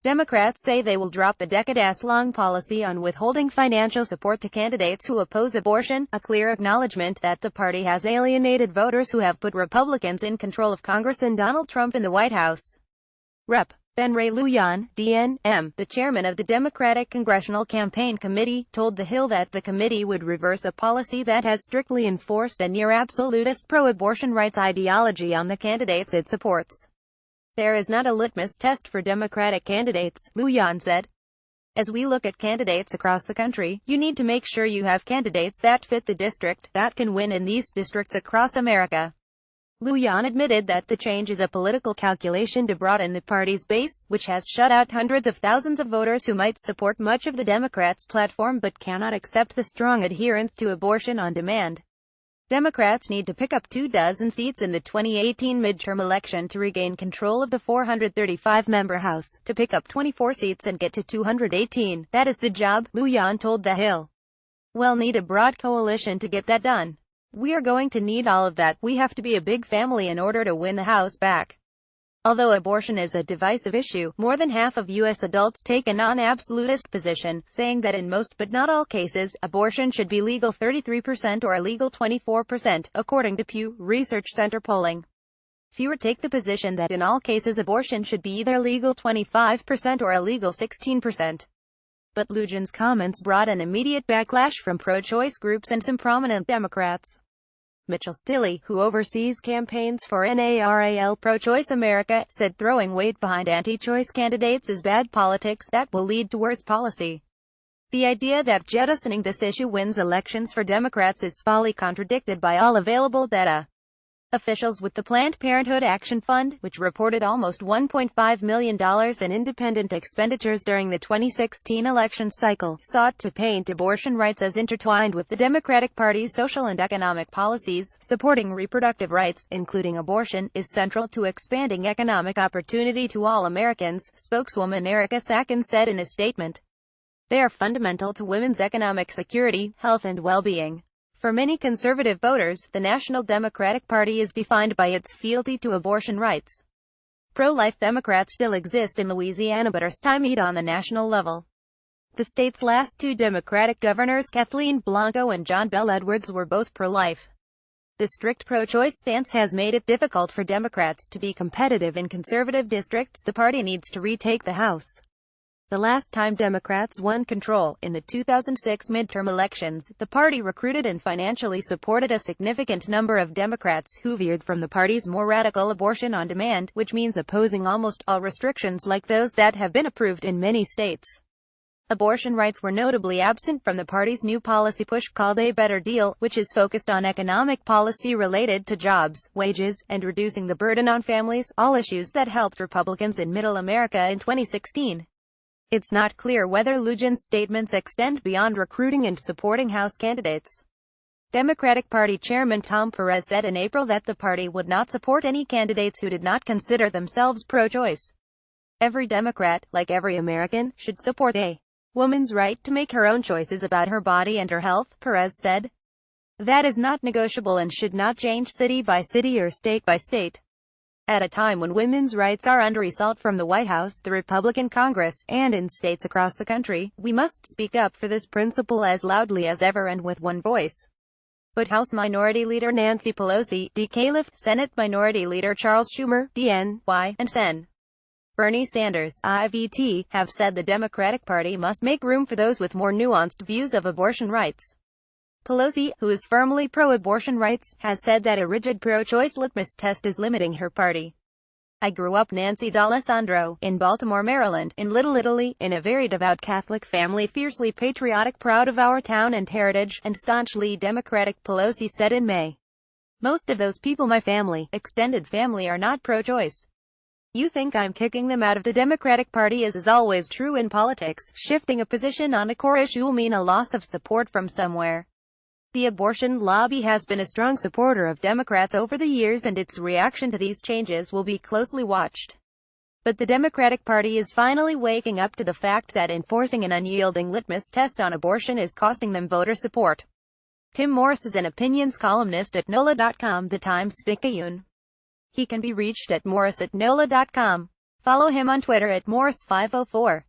Democrats say they will drop a decade-long policy on withholding financial support to candidates who oppose abortion, a clear acknowledgement that the party has alienated voters who have put Republicans in control of Congress and Donald Trump in the White House. Rep. Ben Ray Lujan, DNM, the chairman of the Democratic Congressional Campaign Committee, told The Hill that the committee would reverse a policy that has strictly enforced a near-absolutist pro-abortion rights ideology on the candidates it supports. There is not a litmus test for Democratic candidates, Lujan said. As we look at candidates across the country, you need to make sure you have candidates that fit the district, that can win in these districts across America. Lujan admitted that the change is a political calculation to broaden the party's base, which has shut out hundreds of thousands of voters who might support much of the Democrats' platform but cannot accept the strong adherence to abortion on demand. Democrats need to pick up 24 seats in the 2018 midterm election to regain control of the 435-member House, to pick up 24 seats and get to 218. That is the job, Lujan told The Hill. We'll need a broad coalition to get that done. We are going to need all of that. We have to be a big family in order to win the House back. Although abortion is a divisive issue, more than half of U.S. adults take a non-absolutist position, saying that in most but not all cases, abortion should be legal 33% or illegal 24%, according to Pew Research Center polling. Fewer take the position that in all cases abortion should be either legal 25% or illegal 16%. But Lujan's comments brought an immediate backlash from pro-choice groups and some prominent Democrats. Mitchell Stilley, who oversees campaigns for NARAL Pro-Choice America, said throwing weight behind anti-choice candidates is bad politics that will lead to worse policy. The idea that jettisoning this issue wins elections for Democrats is folly contradicted by all available data. Officials with the Planned Parenthood Action Fund, which reported almost $1.5 million in independent expenditures during the 2016 election cycle, sought to paint abortion rights as intertwined with the Democratic Party's social and economic policies. Supporting reproductive rights, including abortion, is central to expanding economic opportunity to all Americans, spokeswoman Erica Sacken said in a statement. They are fundamental to women's economic security, health and well-being. For many conservative voters, the National Democratic Party is defined by its fealty to abortion rights. Pro-life Democrats still exist in Louisiana but are stymied on the national level. The state's last two Democratic governors, Kathleen Blanco and John Bel Edwards, were both pro-life. The strict pro-choice stance has made it difficult for Democrats to be competitive in conservative districts. The party needs to retake the House. The last time Democrats won control, in the 2006 midterm elections, the party recruited and financially supported a significant number of Democrats who veered from the party's more radical abortion on demand, which means opposing almost all restrictions like those that have been approved in many states. Abortion rights were notably absent from the party's new policy push called A Better Deal, which is focused on economic policy related to jobs, wages, and reducing the burden on families, all issues that helped Republicans in Middle America in 2016. It's not clear whether Lujan's statements extend beyond recruiting and supporting House candidates. Democratic Party Chairman Tom Perez said in April that the party would not support any candidates who did not consider themselves pro-choice. Every Democrat, like every American, should support a woman's right to make her own choices about her body and her health, Perez said. That is not negotiable and should not change city by city or state by state. At a time when women's rights are under assault from the White House, the Republican Congress, and in states across the country, we must speak up for this principle as loudly as ever and with one voice. But House Minority Leader Nancy Pelosi, D. Califf, Senate Minority Leader Charles Schumer, DNY, and Sen. Bernie Sanders, IVT, have said the Democratic Party must make room for those with more nuanced views of abortion rights. Pelosi, who is firmly pro-abortion rights, has said that a rigid pro-choice litmus test is limiting her party. I grew up Nancy D'Alessandro, in Baltimore, Maryland, in Little Italy, in a very devout Catholic family, fiercely patriotic, proud of our town and heritage, and staunchly Democratic, Pelosi said in May. Most of those people, my family, extended family, are not pro-choice. You think I'm kicking them out of the Democratic Party, as is always true in politics. Shifting a position on a core issue will mean a loss of support from somewhere. The abortion lobby has been a strong supporter of Democrats over the years, and its reaction to these changes will be closely watched. But the Democratic Party is finally waking up to the fact that enforcing an unyielding litmus test on abortion is costing them voter support. Tim Morris is an opinions columnist at NOLA.com, the Times Picayune. He can be reached at morris@nola.com. Follow him on Twitter at Morse504.